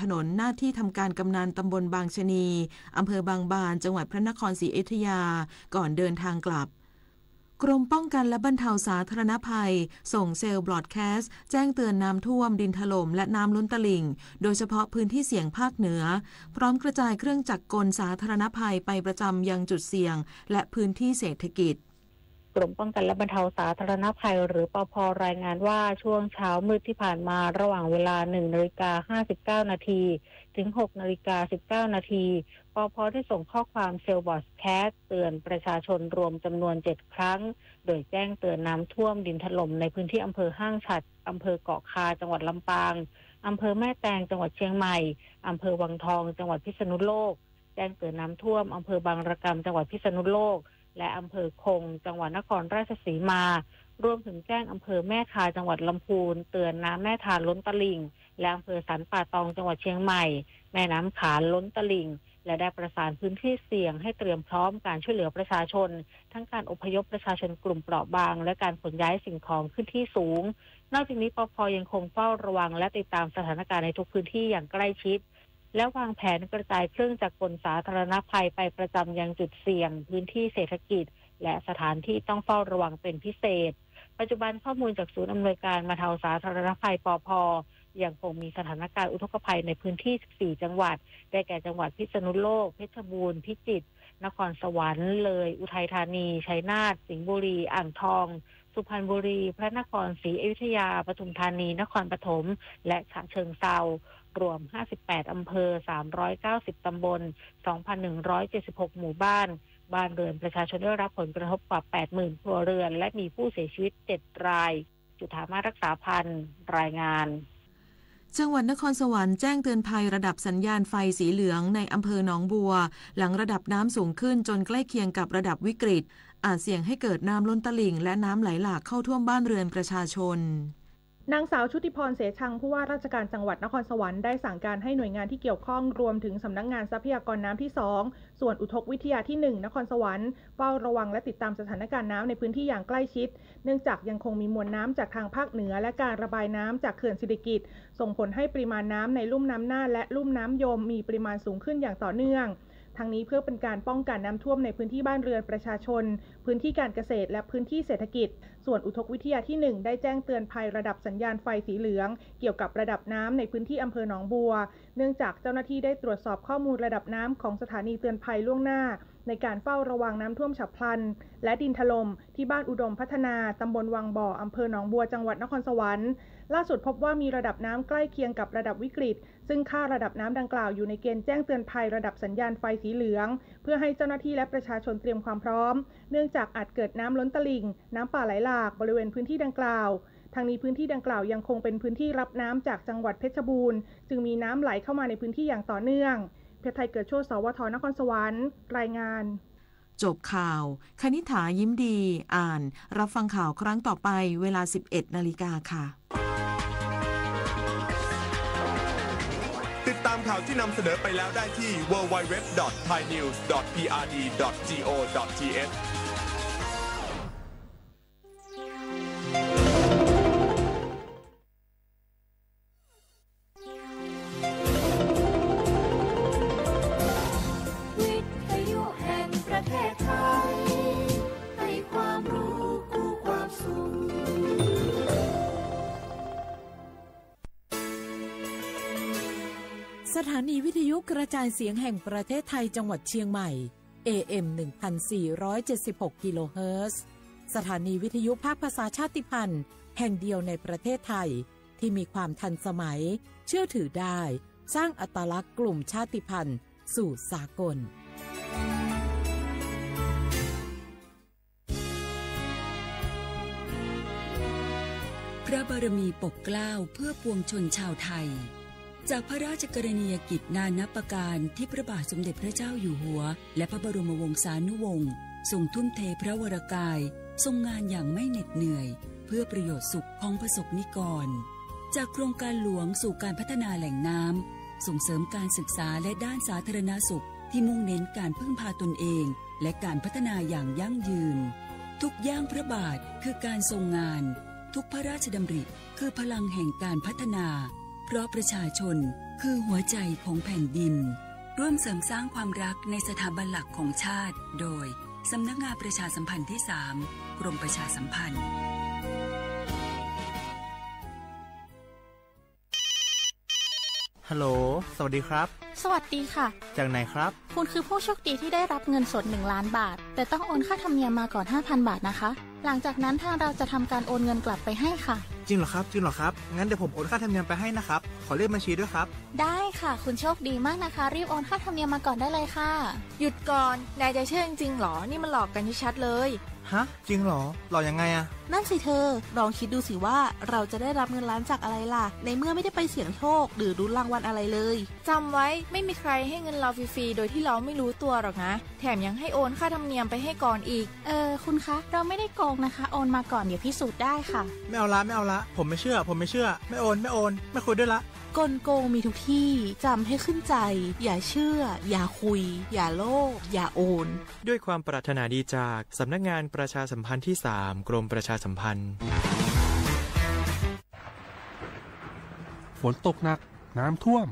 ถนนหน้าที่ทำการกำนันตำบลบางชะนีอำเภอบางบานจังหวัดพระนครศรีอยุธยาก่อนเดินทางกลับกรมป้องกันและบรรเทาสาธารณภัยส่งเซลล์บรอดแคสต์แจ้งเตือนน้ำท่วมดินถล่มและน้ำล้นตลิ่งโดยเฉพาะพื้นที่เสี่ยงภาคเหนือพร้อมกระจายเครื่องจักรกลสาธารณภัยไปประจำยังจุดเสี่ยงและพื้นที่เศรษฐกิจกรมป้องกันและบรรเทาสาธารณภัยหรือปภ.รายงานว่าช่วงเช้ามืดที่ผ่านมาระหว่างเวลา 1:59 นาทีถึง 6:19 นาทีปภ.ได้ส่งข้อความเซลล์บรอดแคสต์เตือนประชาชนรวมจำนวน7ครั้งโดยแจ้งเตือนน้ำท่วมดินถล่มในพื้นที่อำเภอห้างฉัตรอำเภอเกาะคาจังหวัดลำปางอำเภอแม่แตงจังหวัดเชียงใหม่อำเภอวังทองจังหวัดพิษณุโลกแจ้งเตือนน้ำท่วมอำเภอบางระกำจังหวัดพิษณุโลกและอำเภอคงจังหวัดนครราชสีมารวมถึงแจ้งอำเภอแม่ทาจังหวัดลำพูนเตือนน้ำแม่ทาล้นตลิ่งและอำเภอสันป่าตองจังหวัดเชียงใหม่แม่น้ำขานล้นตลิ่งและได้ประสานพื้นที่เสี่ยงให้เตรียมพร้อมการช่วยเหลือประชาชนทั้งการอพยพประชาชนกลุ่มเปราะบางและการขนย้ายสิ่งของขึ้นที่สูงนอกจากนี้ปภ.ยังคงเฝ้าระวังและติดตามสถานการณ์ในทุกพื้นที่อย่างใกล้ชิดและวางแผนกระจายเครื่องจักรกลสาธารณภัยไปประจำยังจุดเสี่ยงพื้นที่เศรษฐกิจและสถานที่ต้องเฝ้าระวังเป็นพิเศษปัจจุบันข้อมูลจากศูนย์อำนวยการบรรเทาสาธารณภัยปภ.ยังคงมีสถานการณ์อุทกภัยในพื้นที่14จังหวัดได้แก่จังหวัดพิษณุโลกเพชรบูรณ์พิจิตรนครสวรรค์เลยอุทัยธานีชัยนาทสิงห์บุรีอ่างทองสุพรรณบุรีพระนครศรีอยุธยาปทุมธานีนครปฐมและฉะเชิงเทรารวม58อำเภอ390ตำบล 2,176 หมู่บ้านเรือนประชาชนได้รับผลกระทบกว่า 80,000 ครัวเรือนและมีผู้เสียชีวิต7รายจุฑามาสรักษาพันธ์รายงานจังหวัดนครสวรรค์แจ้งเตือนภัยระดับสัญญาณไฟสีเหลืองในอำเภอหนองบัวหลังระดับน้ำสูงขึ้นจนใกล้เคียงกับระดับวิกฤตอาจเสี่ยงให้เกิดน้ำล้นตลิ่งและน้ำไหลหลากเข้าท่วมบ้านเรือนประชาชนนางสาวชุติพรเสชังผู้ว่าราชการจังหวัดนครสวรรค์ได้สั่งการให้หน่วยงานที่เกี่ยวข้องรวมถึงสำนักงานทรัพยากรน้ำที่2ส่วนอุทกวิทยาที่1นครสวรรค์เฝ้าระวังและติดตามสถานการณ์น้ำในพื้นที่อย่างใกล้ชิดเนื่องจากยังคงมีมวลน้ำจากทางภาคเหนือและการระบายน้ำจากเขื่อนสิริกิติ์ส่งผลให้ปริมาณน้ำในลุ่มน้ำน่านและลุ่มน้ำยมมีปริมาณสูงขึ้นอย่างต่อเนื่องทั้งนี้เพื่อเป็นการป้องกันน้ำท่วมในพื้นที่บ้านเรือนประชาชนพื้นที่การเกษตรและพื้นที่เศรษฐกิจส่วนอุทกวิทยาที่1ได้แจ้งเตือนภัยระดับสัญญาณไฟสีเหลืองเกี่ยวกับระดับน้ำในพื้นที่อำเภอหนองบัวเนื่องจากเจ้าหน้าที่ได้ตรวจสอบข้อมูลระดับน้ำของสถานีเตือนภัยล่วงหน้าในการเฝ้าระวังน้ำท่วมฉับพลันและดินถล่มที่บ้านอุดมพัฒนาตำบลวังบ่ออำเภอหนองบัวจังหวัดนครสวรรค์ล่าสุดพบว่ามีระดับน้ำใกล้เคียงกับระดับวิกฤตซึ่งค่าระดับน้ำดังกล่าวอยู่ในเกณฑ์แจ้งเตือนภัยระดับสัญญาณไฟสีเหลืองเพื่อให้เจ้าหน้าที่และประชาชนเตรียมความพร้อมเนื่องจากอาจเกิดน้ำล้นตลิ่งน้ำป่าไหลหลากบริเวณพื้นที่ดังกล่าวทางนี้พื้นที่ดังกล่าวยังคงเป็นพื้นที่รับน้ำจากจังหวัดเพชรบูรณ์จึงมีน้ำไหลเข้ามาในพื้นที่อย่างต่อเนื่องเพชรไทยเกิดโชติ สวท.นครสวรรค์รายงานจบข่าวคณิษฐายิ้มดีอ่านรับฟังข่าวครั้งต่อไปเวลา 11 นาฬิกาค่ะติดตามข่าวที่นำเสนอไปแล้วได้ที่ www.thainews.prd.go.thสถานีวิทยุกระจายเสียงแห่งประเทศไทยจังหวัดเชียงใหม่ AM 1476 กิโลเฮิรตซ์สถานีวิทยุภาคภาษาชาติพันธุ์แห่งเดียวในประเทศไทยที่มีความทันสมัยเชื่อถือได้สร้างอัตลักษณ์กลุ่มชาติพันธุ์สู่สากลพระบารมีปกเกล้าเพื่อปวงชนชาวไทยจากพระราชกรณียกิจนานับประการที่พระบาทสมเด็จพระเจ้าอยู่หัวและพระบรมวงศานุวงศ์ทรงทุ่มเทพระวรกายทรงงานอย่างไม่เหน็ดเหนื่อยเพื่อประโยชน์สุขของประสบนิกรจากโครงการหลวงสู่การพัฒนาแหล่งน้ำส่งเสริมการศึกษาและด้านสาธารณสุขที่มุ่งเน้นการพึ่งพาตนเองและการพัฒนาอย่างยั่งยืนทุกย่างพระบาทคือการทรงงานทุกพระราชดำริคือพลังแห่งการพัฒนาเพราะประชาชน คือหัวใจของแผ่นดินร่วมเสริมสร้างความรักในสถาบันหลักของชาติโดยสำนักงานประชาสัมพันธ์ที่ 3 กรมประชาสัมพันธ์ฮัลโหลสวัสดีครับสวัสดีค่ะจากไหนครับคุณคือผู้โชคดีที่ได้รับเงินสด1 ล้านบาทแต่ต้องโอนค่าธรรมเนียมมาก่อน 5,000 บาทนะคะหลังจากนั้นทางเราจะทำการโอนเงินกลับไปให้ค่ะจริงเหรอครับงั้นเดี๋ยวผมโอนค่าธรรมเนียมไปให้นะครับขอเลขบัญชีด้วยครับได้ค่ะคุณโชคดีมากนะคะรีบโอนค่าธรรมเนียมมาก่อนได้เลยค่ะหยุดก่อนนายจะเชื่อจริงๆหรอนี่มันหลอกกันชัดเลยฮะจริงเหรอหลอกยังไงอะนั่นสิเธอลองคิดดูสิว่าเราจะได้รับเงินล้านจากอะไรล่ะในเมื่อไม่ได้ไปเสี่ยงโชคหรือลุ้นรางวัลอะไรเลยจำไว้ไม่มีใครให้เงินเราฟรีๆโดยที่เราไม่รู้ตัวหรอกนะแถมยังให้โอนค่าธรรมเนียมไปให้ก่อนอีกคุณคะเราไม่ได้โกงนะคะโอนมาก่อนเดี๋ยวพิสูจน์ได้ค่ะไม่เอาละผมไม่เชื่อไม่โอนไม่คุยด้วยละกลโกงมีทุกที่จำให้ขึ้นใจอย่าเชื่ออย่าคุยอย่าโลภอย่าโอนด้วยความปรารถนาดีจากสำนักงานประชาสัมพันธ์ที่ 3 กรมประชาสัมพันธ์ฝนตกหนักน้ำท่วม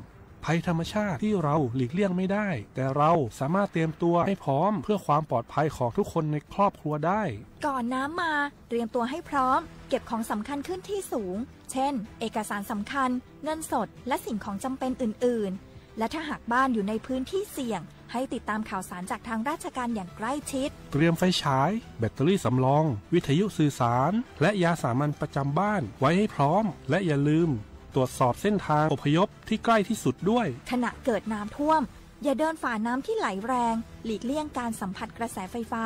ภัยธรรมชาติที่เราหลีกเลี่ยงไม่ได้แต่เราสามารถเตรียมตัวให้พร้อมเพื่อความปลอดภัยของทุกคนในครอบครัวได้ก่อนน้ำมาเตรียมตัวให้พร้อมเก็บของสำคัญขึ้นที่สูงเช่นเอกสารสำคัญเงินสดและสิ่งของจำเป็นอื่นๆและถ้าหากบ้านอยู่ในพื้นที่เสี่ยงให้ติดตามข่าวสารจากทางราชการอย่างใกล้ชิดเตรียมไฟฉายแบตเตอรี่สำรองวิทยุสื่อสารและยาสามัญประจำบ้านไว้ให้พร้อมและอย่าลืมตรวจสอบเส้นทางอพยพที่ใกล้ที่สุดด้วยขณะเกิดน้ำท่วมอย่าเดินฝ่าน้ำที่ไหลแรงหลีกเลี่ยงการสัมผัสกระแสไฟฟ้า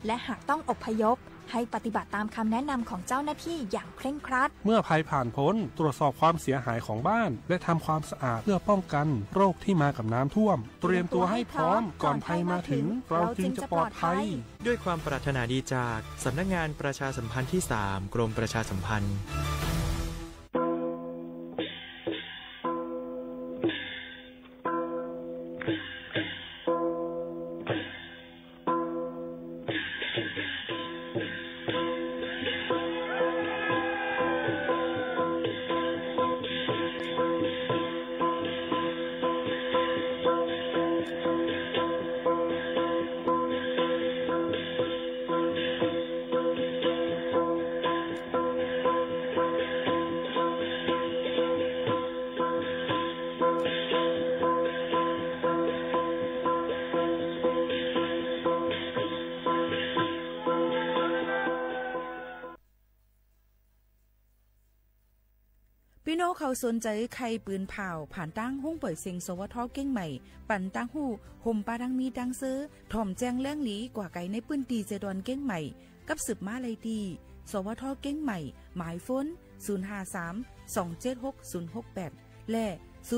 และหากต้องอพยพให้ปฏิบัติตามคำแนะนำของเจ้าหน้าที่อย่างเคร่งครัดเมื่อภัยผ่านพ้นตรวจสอบความเสียหายของบ้านและทำความสะอาดเพื่อป้องกันโรคที่มากับน้ำท่วมเตรียมตัวให้พร้อมก่อนภัยมาถึงเราจึงจะปลอดภัยด้วยความปรารถนาดีจากสำนักงานประชาสัมพันธ์ที่ 3 กรมประชาสัมพันธ์พี่น้องเขาสนใจใครปืนเผาผ่านตั้งห้องปล่อยเซ็งสวทเก้งใหม่ปั่นตั้งหูห่มปาดังมีดังซื้อถ่อมแจ้งแล้งหลีกว่าไก่ในปืนตีเจดอนเก้งใหม่กับสืบมาเลยดีสวทเก้งใหม่หมายฝน053-276-068และ0922468579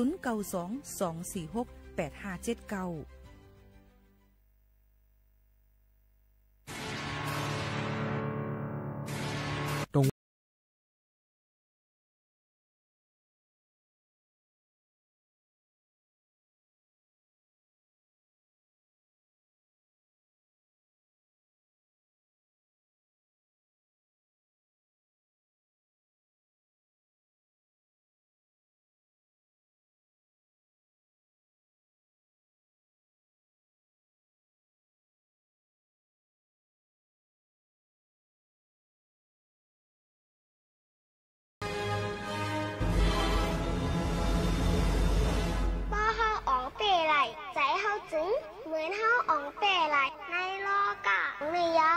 จึงเหมือนเฮาอ่องเป้ไหลในลอกะในเยา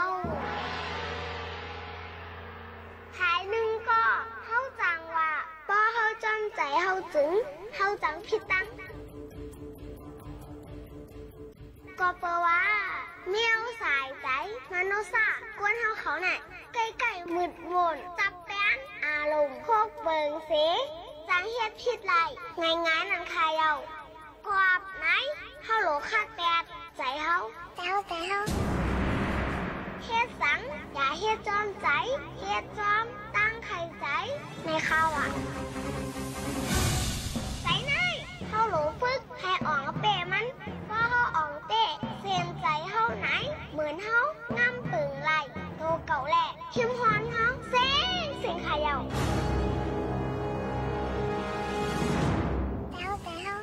หายหนึ่งก็เฮาจังว่าป้อเฮาจำใจเฮาจึงเฮาจังผิดตั้งก็เปว่าเมียวสายใจมโนสากวนเฮาเขาน่ะใกล้ๆมืดมนจับแป้นอารมณ์พกเบิงเสจังเฮ็ดผิดไรง่ายๆนั่นคายเอากวาบไหนเฮาโหลคาแปดใจเฮาเฮ็ดสังอย่าเฮ็ดจอมใจเฮ็ดจอมตั้งไข่ใจในข้าวอ่ะใจไหนเฮาโหลฝึกให้อ่องเปมันเพราะเฮาอ่องเตะเส้นใจเฮาไหนเหมือนเฮางำปึงไหลโตเก่าแหละเข้มฮอนเฮาเสียงขายาวแต่เฮา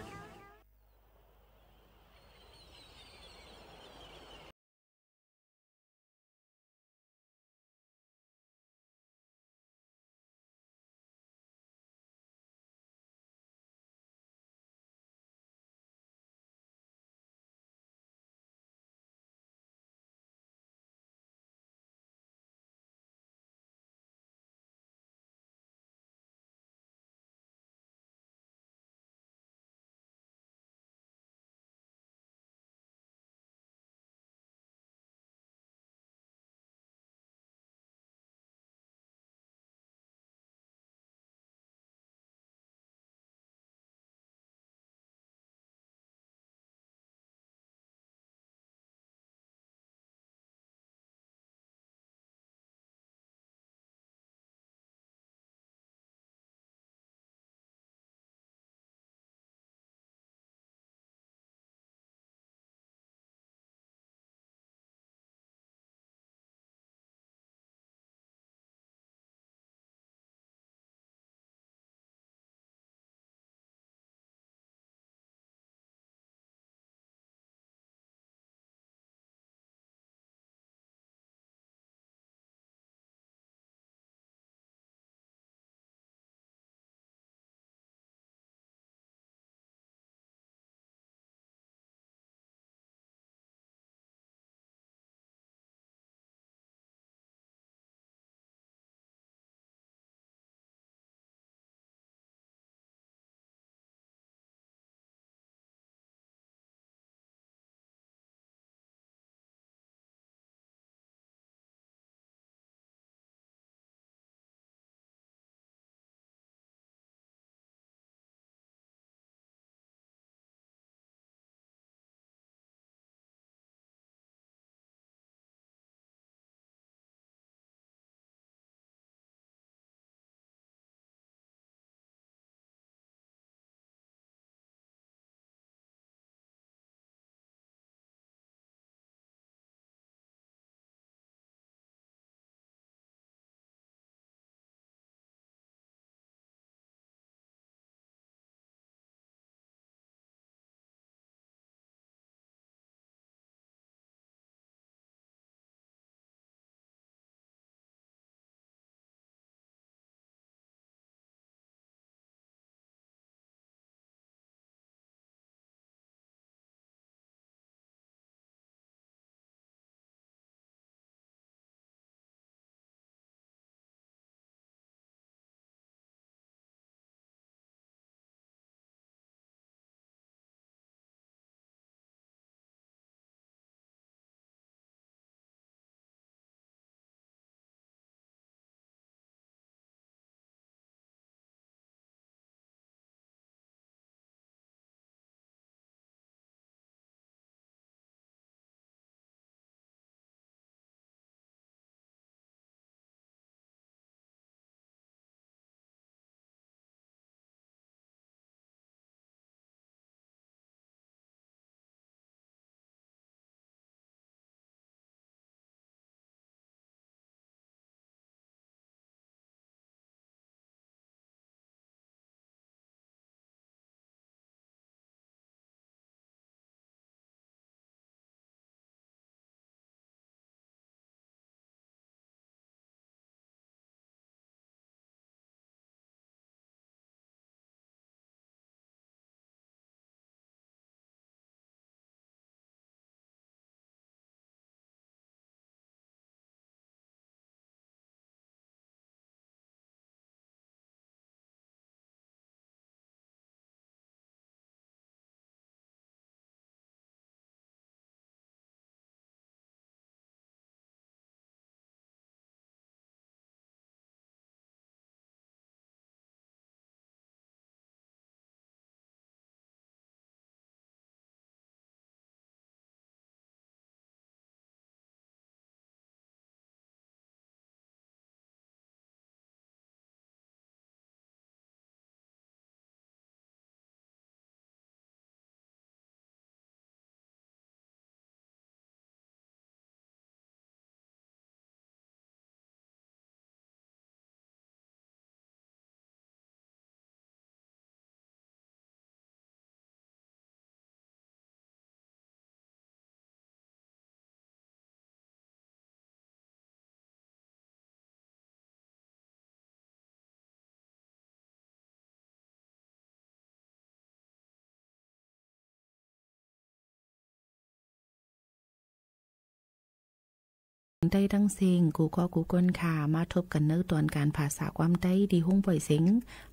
ได้ดังเซิงกูก็กูก้นค่ะมาทบกันเนื้อตอนการภาษาความใต้ดีห้องปล่อยเสียง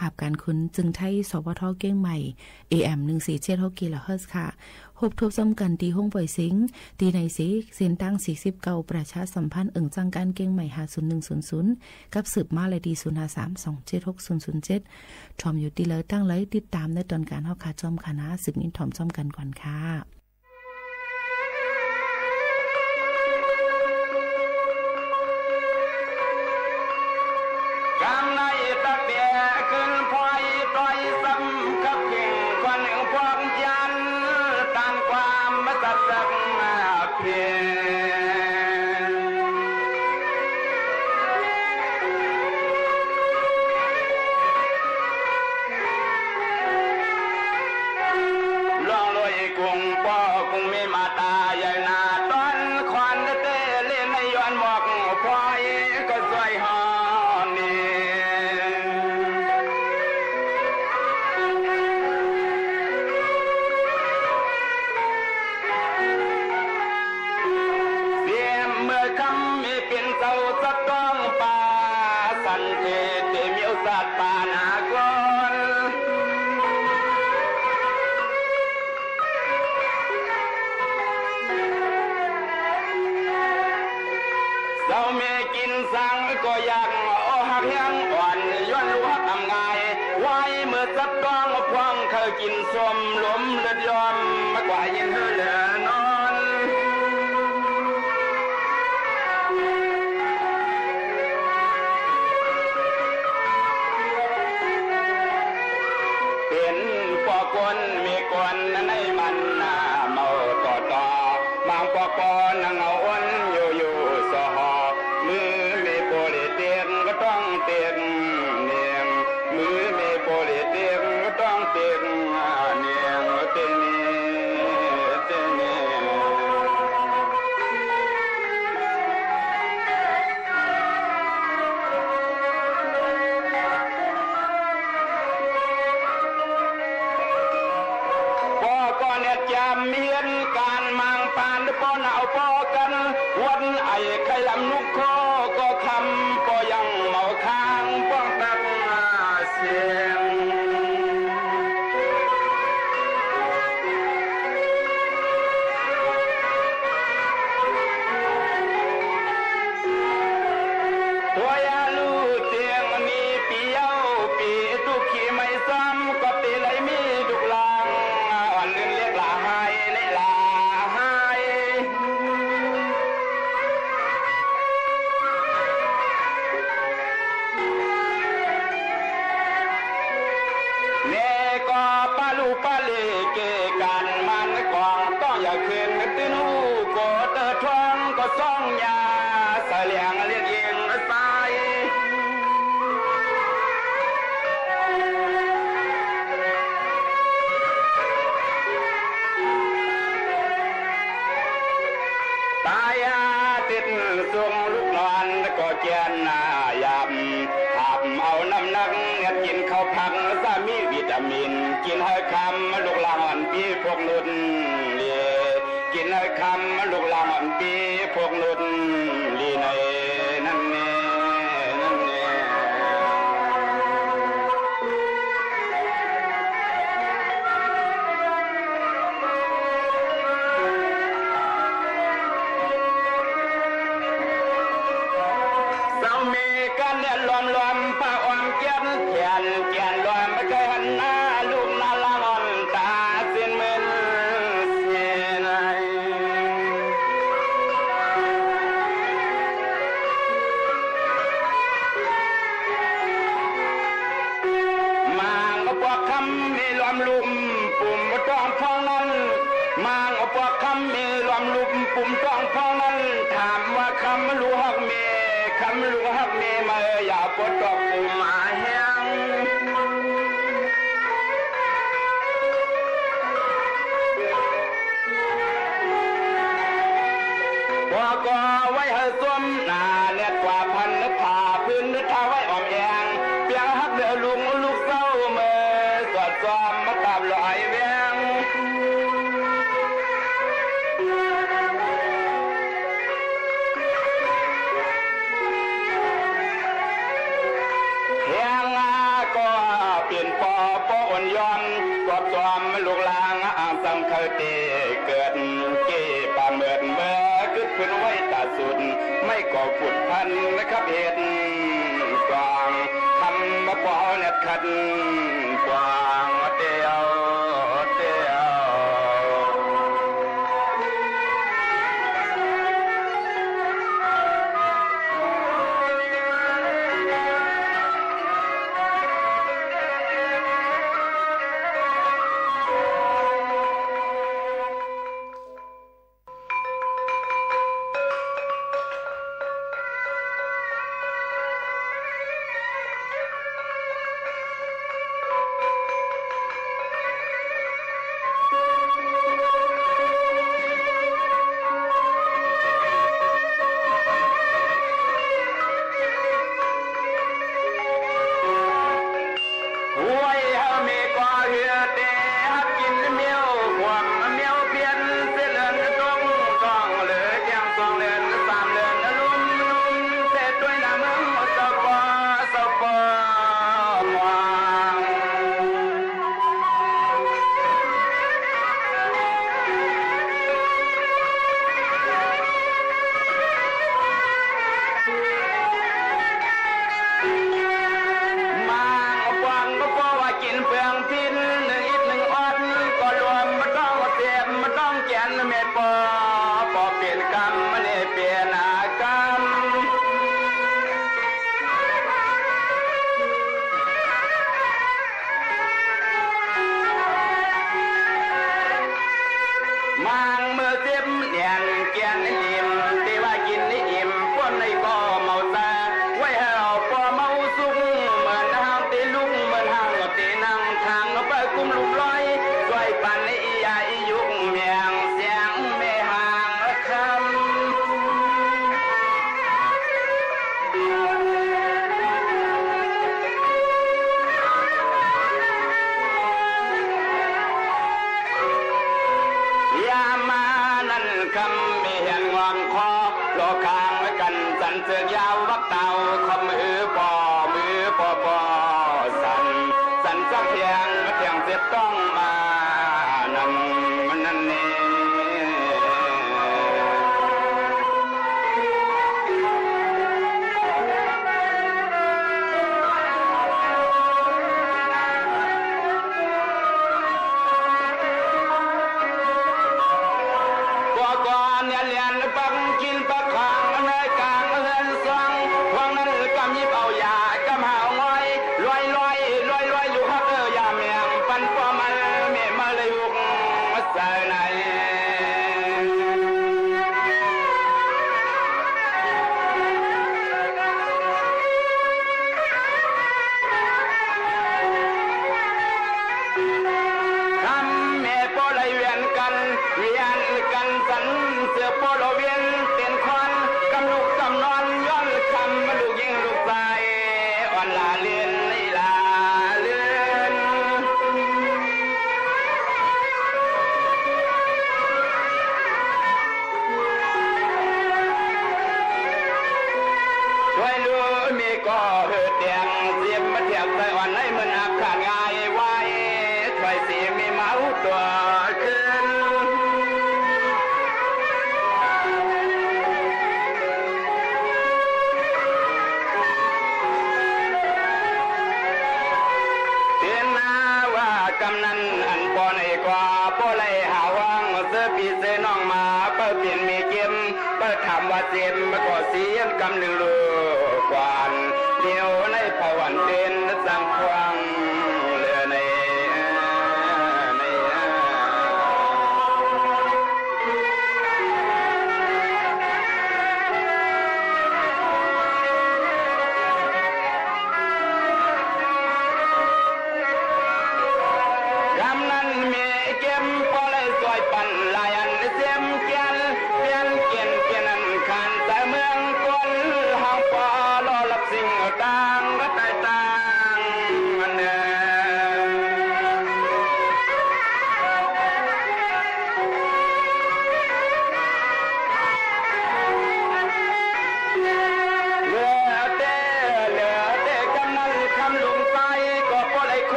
หาบการคุณจึงไทยสวทเก้งใหม่ AM 1476 กิโลเฮิรตซ์ค่ะพบทบซ้ำกันที่ห้องปล่อยเสียงตีในสีเส้นตั้ง49ประชาสัมพันธ์จังการเก้งใหม่50100กับสืบมาเลยดี053276007ทอมอยู่ดีเลยตั้งเลยติดตามในตอนการเฮาขาจอมคณะสืบนินทอมซ้ำกันก่อนค่ะกินส้มล้มเลือดยอมมากกว่ายินเหลือนอนเป็นปอกวนมีกวนในมันเมาต่อบางปอกวนเอาอ้วนอยู่สหมือมีโปลิเตียงก็ต้องเตียงเนียงมือมีโปลิเตียงก็ต้องเตียงเมียนการมังปานป้อนเอาป้อกันวันไอ้ไข่ลำนุกคอก็คำก็ยังเมาค้างป้องตักเสียงตัวยาลูเตียงมีปีเย้าปีตุกขี้ไม่ซ้ำก็ปีไหลมีดุกลางอ่อนเรียกลาให้ปาเลเกกันมันกองต้องอย่าขึ้นตื้นหูโกเตอท้องก็ซ่องยาเสลียงเรียกเองสายตายาติดทรงลูกนอนก็เจียนนายำหับเอาน้ำหนักเงินกินข้าวผักสามีวิตามินกินให้คำลูกหลานอ่อนปีพวกนุ่นลีกินให้คำลูกหลานอ่อนปีพวกนุ่นลีในนั่นนี่นั่นนี่เศร้ามีกันเนี่ยล้อมผ้าอ้อมเกียนแขนล้อมไม่เคยหันหน้าลูกนาละอ่อนตาเส้นเหม็นเสียไหนมางเอาปอกคำมีล้อมลุ่มปุ่มต้องพองนั้นมางเอาปอกคำมีล้อมลุ่มปุ่มต้องพองนั้นถามว่าคำลูกฮักเมคำลูกฮักเมมาอย่าปวดตอกปุ่มมาแห้งว่าก็ไว้ให้ส้มหน้าเน็ตกว่าพันผ่าพื้นนึกท่าไว้อ่อมแองเปียฮักเดือลุงลูกเศร้าเมื่อสอดซ้อมมาตามลอยแวง ำเคยเตเกิดเกป่าเมิดเมื่อขึ้นพื้นไว้ตาสุดไม่ก่อขุดพันนะครับเหตุกวางคำมาปอเน็ตขัดกวางเดียวเดียวเต็มก็เสียงกำหนึ่งลูกกวานเดียวในผวันเด่นสังควงเลือในกำนั้นมีเก็มพอเลยสวยปั่นลายันเสียมเกียนเปลี่ยนเกียนเปลี่ยนอันขันแต่เมืองกวนห้างปอรอรับสิ่ง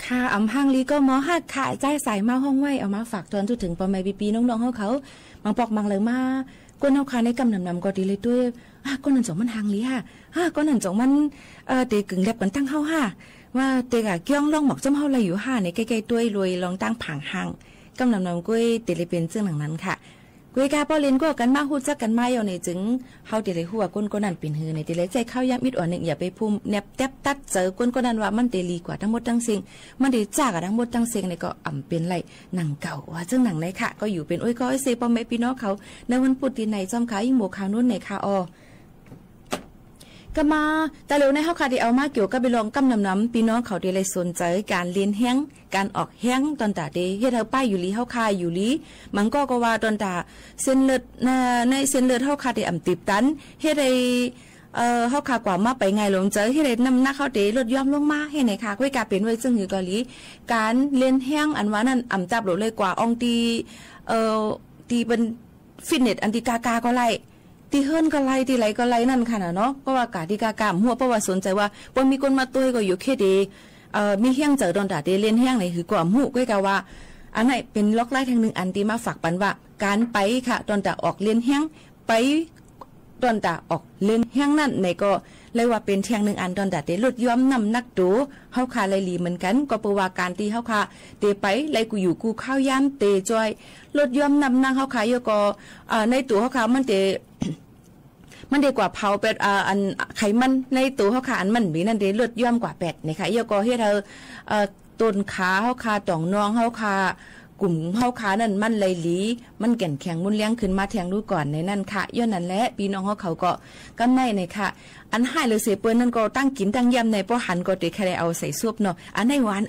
ค่ะอำพังลีก็มอหักขายใจสายมาห้องไว้เอามาฝากตอนถึงปอมปีปีน้องๆเขามังปอกมังเลยมาก้นเฮาคาในกำนำก็ดีเลยด้วยก้นนั่นสองมันหังลีก้นนั่นสองมันเตกึ่งแลบกันตั้งเฮาว่าเตกะเกี้ยงลองหมอกจำเฮาอะไรอยู่ในใกล้ๆด้วยรวยลองตั้งผังหังกำนำก้อยเตเลยเป็นซึ่งหลังนั้นค่ะกุยกาป้อเล่นก็กันมาฮู้จักกันมาอยู่ในจึงเฮาเตเลยฮู้ว่าก้นนั้นเป็นหือในเตเลยใจเข้ายามมิดอ่อนนึงอย่าไปพุ่มแนบแตบตัดเจอก้นนั้นว่ามันเตลีกว่าทั้งหมดทั้งสิ่งมันได้จากทั้งหมดทั้งสิ่งนี่ก็อ่ำเป็นไรหนังเก่าว่าซึ่งหนังในค่ะก็อยู่เป็นอ้อยก้อยเซป้อแม่พี่น้องเขาในวันพุธที่ไหนจอมขายยิ่งหมู่ข่าวนู้นในค่ะก็มาแต่เร็วในเฮาค่ะที่เอามาเกี่ยวกับไปลองกำน้ำพี่น้องเขาได้เลยสนใจการเรียนแห้งการออกแห้งตอนตาเดเฮ็ดเฮาป้ายอยู่ลีเฮาคาอยู่ลีมันก็ว่าตอนตาเส้นเลือดในเส้นเลือดเฮาคาได้อ่ำติบตันเฮ็ดให้เฮาคากว่ามาไปไงลงเจอเฮ็ดให้น้ำหนักเฮาได้ลดย่อมลงมาให้ไหนค่ะก้อยกาเป็นไว้ซึ่งอยู่เกาหลีการเรียนแห้งอันว่านั้นอ่ำจับลดเลยกว่าอองตีเป็นฟิตเนสอันติกากาก็ไล่ตีเฮิรนก็ไล่ตีไหลก็ไล่นั่นค่ะเนาะเพราะว่ากาที่กากามหัวเพราะว่าสนใจว่าบ่มีคนมาตุ้ยก็อยู่แค่ดีมีเฮี้ยงเจอดอนตาเดเล่นเฮี้ยงไหนคือกว่าหูก้อยกาว่าอันไหนเป็นล็อกไล่ทางหนึ่งอันที่มาฝากปันว่าการไปค่ะดอนตาออกเล่นเฮี้ยงไปดอนตาออกเล่นเฮี้ยงนั่นในก็เลยว่าเป็นเทียงหนึ่งอันดอนตาเดลดย้อมน้ำนักดูเฮาคาเลยลีเหมือนกันก็เพราะว่าการที่เฮาคาเตไปเลยกูอยู่กูข้าวยามเตจอยลดย้อมน้ำนักเฮาคาโยก็ในตัวเฮาคามันเตมันดีกว่าเผาเป็ดอันไขมันในตัวเขาขาอันมันมีนั่นเดเลือดย่อมกว่าเป็ดนี่ค่ะเยอะก็เฮ็ดต้นขาเขาขาต่องน้องเขาขากลุ่มเขาขานั่นมันเลยหลีมันแก่นแข็งมุนเลี้ยงขึ้นมาแทงดูก่อนในนั่นค่ะย้อนนั้นแหละพี่น้องเขาก็กำไนในค่ะอันให้เลยเสียเปิ้นนั่นก็ตั้งกินตั้งยำในป้อหันก็ติแค่เอาใส่ซุปเนาะอันในหวาน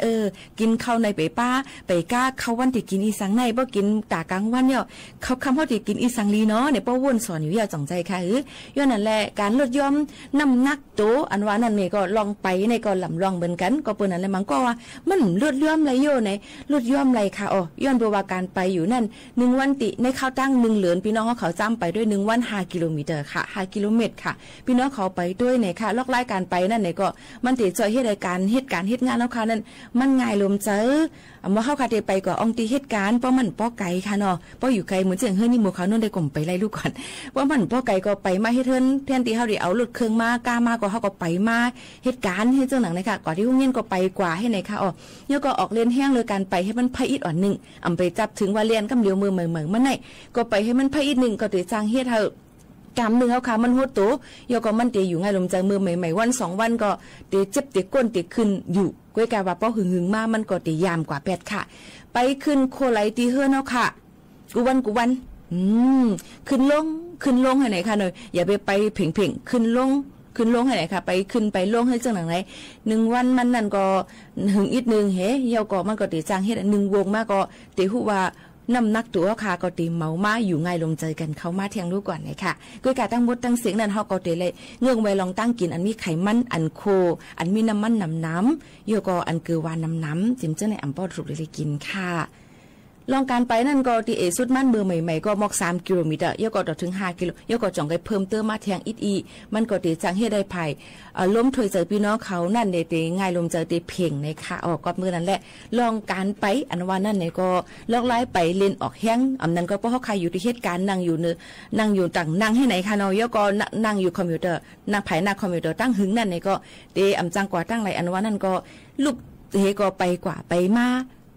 กินข้าวในไปป้าไปก้าข้าววันที่กินอีสังในป้อกินตากลางวันเนี่ยเขาคำเขาที่กินอีสังลีเนาะในป้อวนสอนอยู่อย่าจ่องใจค่ะย้อนนั่นแหละการลดย่อมน้ำหนักโตอันว่านั่นนี่ก็ลองไปในก็ลำลองเหมือนกันก็เปิ้นนั่นแหละมันก็ว่ามันลดย่อมไรโยในลดย่อมไรค่ะย้อนเพราะว่าการไปอยู่นั่น1วันติในข้าวตั้ง1เหรียญพี่น้องเขาจ้ำไปด้วย1วัน5กิโลเมตรค่ะ5กิโลเมตรค่ะพี่น้องเขาไปด้วยในค่ะลอกไล่การไปนั่นเนี่ยก็มันติดจอยเฮ็ดรายการเฮ็ดการเฮ็ดงานแล้วค่ะนั่นมันง่ายลมเจอว่าเฮาค่ะได้ไปก็อองตีเฮ็ดการเพราะมันป้อไกลค่ะเนาะป้ออยู่ไกลเหมือนเสียงเฮือนนี่หมู่เขานั่นได้กลมไปไล่ลูกก่อนว่ามันป้อไกลก็ไปมาเฮ็ดเฮือนแทนที่เฮาได้เอารถเครื่องมากล้ามาก็เฮาก็ไปมาเฮ็ดการเฮ็ดจังหนังนะคะก่อนที่โรงเรียนก็ไปกว่าให้ไหนค่ะเดี๋ยวก็ออกเรียนแห้งเลยการไปให้มันไผอีดอ่อนนึงอำไปจับถึงว่าเรียนกำเดียวมือเหมือนมันไหนก็ไปให้มันไผอีดนึงก็ได้จ้างเฮ็ดเฮากำหนึ่งเขาค่ะมันหัวโตโยก็มันเตอยู่ไงลมใจมือใหม่ๆวัน2วันก็เตเจ็บเตก้นเตขึ้นอยู่ก้อยกาว่าป้อหึงมามันก็เตยามกว่า8ค่ะไปขึ้นโคไลตีเฮือนเอาค่ะกูวันขึ้นลงให้ไหนค่ะหน่อยอย่าไปเพ่งขึ้นลงให้ไหนค่ะไปขึ้นไปลงให้จังหนังไหน1วันมันนั่นก็หึงอีกนึงเฮ้เยาก็มันก็เตจ้างเฮ็ด1วงมาก็เตฮู้ว่าน้ำนักตัวค่ะก็ตีเมามาอยู่ไงลงใจกันเข้ามาเทียงรู้ก่อนเลยค่ะก้อยกาตั้งมดตั้งเสียงนั้นเฮาก็เตเลยเงื่องไว้ลองตั้งกินอันมีไขมันอันโคอันมีน้ำมันน้ำโยก็อันเกือวานน้ำจิมเจ้าในอัมปอดสุกเลยกินค่ะลองการไปนั่นก็ที่สุดมันเบอร์ใหม่ๆก็มอก3กิโลเมตรยก็ต่อถึง5กิโลยก็จ่องไปเพิ่มเติมมาแทงอีมันก็ติจังเฮ็ดได้ภายล้มถอยเจอพี่น้องเขานั่นเตง่ายลมเจอเตเพ่งในค่ะก็มื้อนั้นแหละลองการไปอันว่านั่นเนี่ยก็ลอกไล่ไปเล่นออกแห้งอำนั้นก็เพราะเขาใครอยู่ที่เหตุการณ์นั่งอยู่ต่างนั่งให้ไหนค่ะเนาะยก็นั่งอยู่คอมพิวเตอร์นั่งภายหน้าคอมพิวเตอร์ตั้งหึงนั่นเนี่ยก็เตอำจังกว่าตั้งไรอันว่านั่นก็ลูกเฮก็ไปกว่าไปมา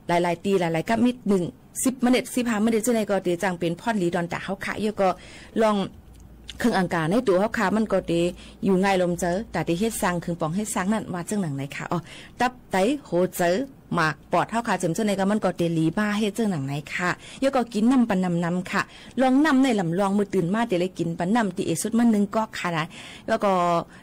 หลายๆตีหลายๆกับมิด1 10 นาที 15 นาทีจังได๋ก็ติจังเป็นพอดลีดอนตาเฮาค่ะอยู่ก็ลองเครื่องอังการในตัวเฮาค่ะมันก็ติอยู่ง่ายลมเจอแต่ที่เฮ็ดสร้างเครื่องปองเฮ็ดสร้างนั่นว่าจังหนังไหนค่ะตับไตโหเจอหมากปอดเฮาค่ะจำจังได๋ก็มันก็ติหลีบ้าเฮ็ดจังหนังไหนค่ะอยู่ก็กินน้ำปันน้ำค่ะลองน้ำในลำลองมื้อตื่นมาติเลยกินปันน้ำติสุดมัน1ก๊อกค่ะนะแล้วก็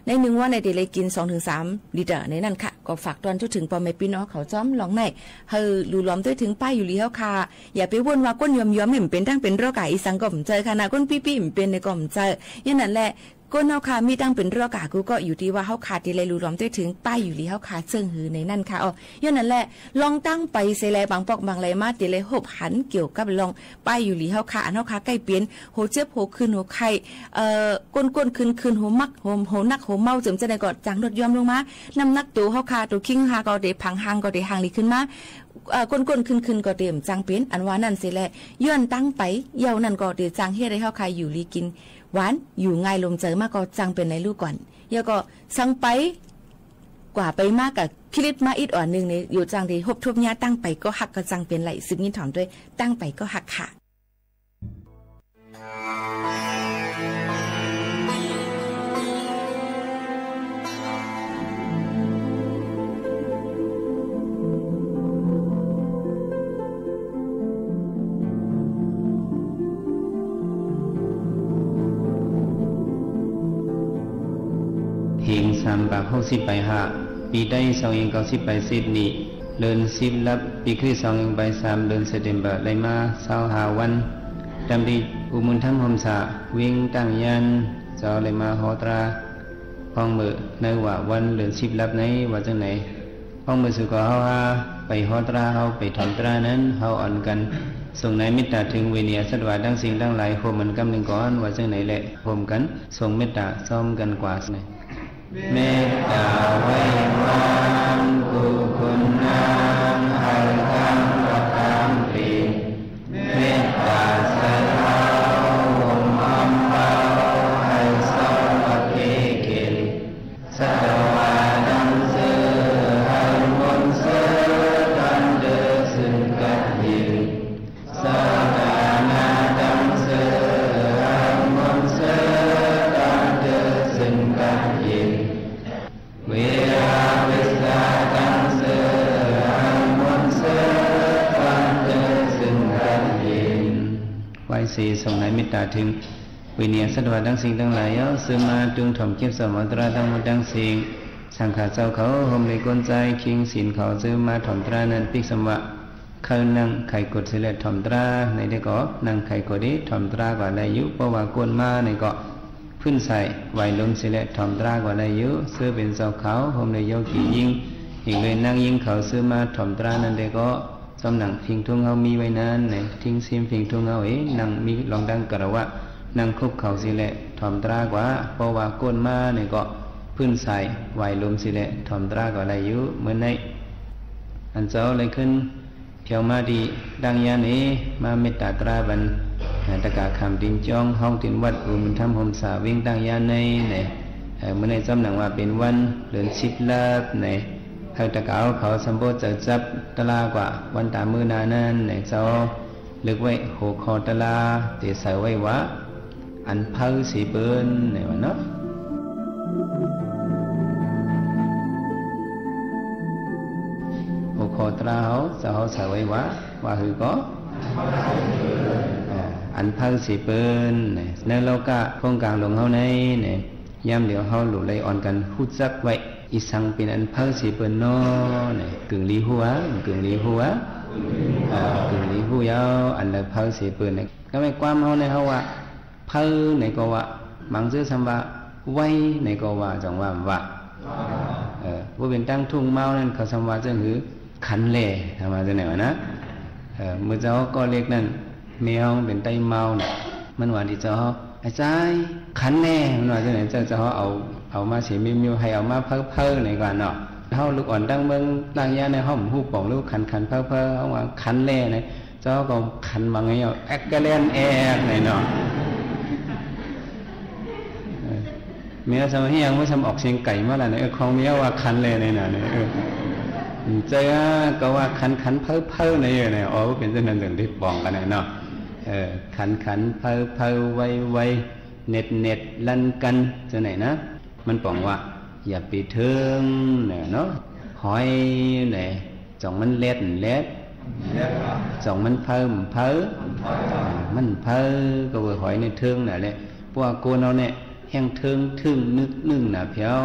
ใน1วันในติเลยกิน 2-3 ลิตรในนั้นค่ะก็ฝากตอนจนถึงพ่อแม่พี่น้องเขาจ้อมลองในเฮารู้ล้อมด้วยถึงป้ายอยู่ลีเฮาค่ะอย่าไปวนว่าก้นยอมๆมันเป็นทั้งเป็นโรคกายอีสังก็บ่เจอค่ะนะก้นปี้ๆมันเป็นในก็บ่เจออย่างนั้นแหละ ก้นเฮาค่ะมีตั้งเป็นเรื่องกะกูก็อยู่ที่ว่าเฮาขาดที่ไรรู้รวมได้ถึงป้ายอยู่ลีเฮาขาดเชิงหือในนั่นค่ะอ๋อย้อนนั่นแหละลองตั้งไปเสแลบางปอกบางไรมาติเลยหบหันเกี่ยวกับลองป้ายอยู่ลีเฮาขาอันเฮาขาใกล้เปลี่ยนโหเจ็บโหคืนโหไข้ก้นคืนโหมักโหนักโหเมาจึงจะได้ก็จังลดยอมลงมาน้ำหนักตัวเฮาขาตัวคิงหาก็ได้พังหางก็ได้หางลีขึ้นมาก้นขึ้นก็เต็มจังเป็นอันว่านั่นเสแลย้อนตั้งไปเยานั่นก็ได้จังเฮ็ดให้เฮาขาอยู่ลีกินหวานอยู่ง่ายลมเจอมากก็จังเป็นในลูกก่อนเยาก็สั่งไปกว่าไปมากกับพิลิตมาอีกอ่อนนึงเนี่ยอยู่จังที่หบทุบยาตั้งไปก็หักก็จังเป็นไหลซึ่งยินถอนด้วยตั้งไปก็หักค่ะเฮงสามบาท60ไปหาปีได้290ไป10นี้เดิน10ลับปีคริสต์2ไป3เดือนเซปเทมเบอร์ได้มา25วันดำริอุมุนธรรมหมสาวิ่งตั้งยันเจ้าเลยมาหอตราพ้องมือในว่าวันเดือน10ลับไหนว่าจังไหนพ้องมือสุขเฮาหาไปหอตราเฮาไปถอนตรานั้นเฮาอ่อนกันส่งในมิตรถึงเวเนียสัตวาดังสิ่งดังหลายโคมมันกำหนึ่งก่อนว่าจังไหนแหละโคมกันส่งเมตตาซ้อมกันกว่าไหนเมตตาไว้วางกุคุณนามหันกังประคามปีเมตตาสลาวห่มอ้อมเบาให้สอนอเกกินสัตวาดังเสือให้มนเสือดันเดือซึ่งกัดยินสกานาดังเสือให้มนเสือดันเดือซึ่งกัดยินเวราวิสาตังเสหังมนเสตังเตซึ่งกันยินไหวสีส่งในมิตรถึงวิเนียสัตวาดังสิ่งทั้งหลายเอาซื้อมาจึงถ่อมเก็บสมตราทั้งหมดดังสิ่งสังขารเจ้าเขาห่มในกลใจคิงศีลเขาซื้อมาถ่อมตรานั้นปิกสมวะเขานั่งไข่กดเสล็ดถ่อมตราในได้ก็นั่งไข่กดนี้ถ่อมตรากว่าได้ยุเพราะว่ากวนมาในก็พื้นใส่ไหวลมสิเละถ่อมตรากว่าได้เยอะเสื้อเป็นเจ้าเขาห่มในโยกียิงอีกเลยนั่งยิงเขาซื้อมาถ่อมตรานั่นเด็กก็สำนังพิงทุ่งเขามีไว้นั้นเนี่ยทิ้งซิมพิงทุ่งเขานั่งมีลองดังกระวะนั่งคุบเขาสิเละถ่อมตรากว่าเพราะว่าก้นมาเนี่ยก็พื้นใส่ไหวลมสิเละถ่อมตรากว่าได้เยอะเหมือนในอันเจ้าเลยขึ้นเพียวมาดีดังยานี้มาเมตตาตราบันตะกาคำดินจองห้องตินวัดอุมุนธรรมหมสาวิ่งตั้งยาในเมื่อในจำหนังว่าเป็นวันเดือน10ลับในทางตะกาเขาสัมโพธิจับตลากว่าวันตามือนานั้นในเจ้าลึกไว้หกคอตลาเตใส่ไว้วะอันเผาสีเปิ้นในวันเนาะหกคอตลาเขาจะเขาใส่ไว้วะว่าคือก็อันเผาสีเปิ้นในโลกะโครงการหลวงเฮาในย่ำเดียวเฮาหลุดไหลอ่อนกันพูดจักไว้อีสังเป็นอันเผาสีเปิ้นเนาะกึ่งลีหัวกึ่งลีหัวยาวอันละเผาสีเปิ้นก็ไม่ความเฮาในเฮาว่าเผาในก็ว่าบางซื่อคำว่าไว้ในก็ว่าจังว่าว่าเป็นตั้งทุ่งเมานั่นเขาคำว่าจังหือขันแล่ทำมาจังไหนวะนะเมื่อเจ้าก็เล็กนั่นแมวเป็นไตเมาเนี่ยมันว่าที่เจ้าไอ้ใจขันแน่มันว่าจังไหนเจ้าเอามาเสียมิวให้เอามาเพ้อในก่อนเนาะเฮาลูกอ่อนดังเมืองตั้งยาในห้องหูป่องลูกขันเพ้อเฮาว่าขันแน่เนี่ยเจ้าก็ขันบางไงเอาแอกกะแลนแอกในเนาะเมียสมัยยังไม่ทำออกเสียงไก่มาแล้วเนี่ยของเมียว่าคันเลยในน่ะเนี่ยเจ้าก็ว่าคันเพ้อในเนี่ยอ๋อเป็นเช่นนั้นถึงที่ปองกันเนาะคันเพ้อไวเน็ดลั่นกันเจ้าไหนนะมันปองว่าอย่าไปเทิงเนี่ยเนาะหอยเนี่ยจ่องมันเล็ดจ่องมันเพ้อมันเพ้อก็ว่าหอยในเทิงน่ะเลยพวกโกนเอาเนี่ยแห้งเทิงทึ่งนึกน่ะเพียว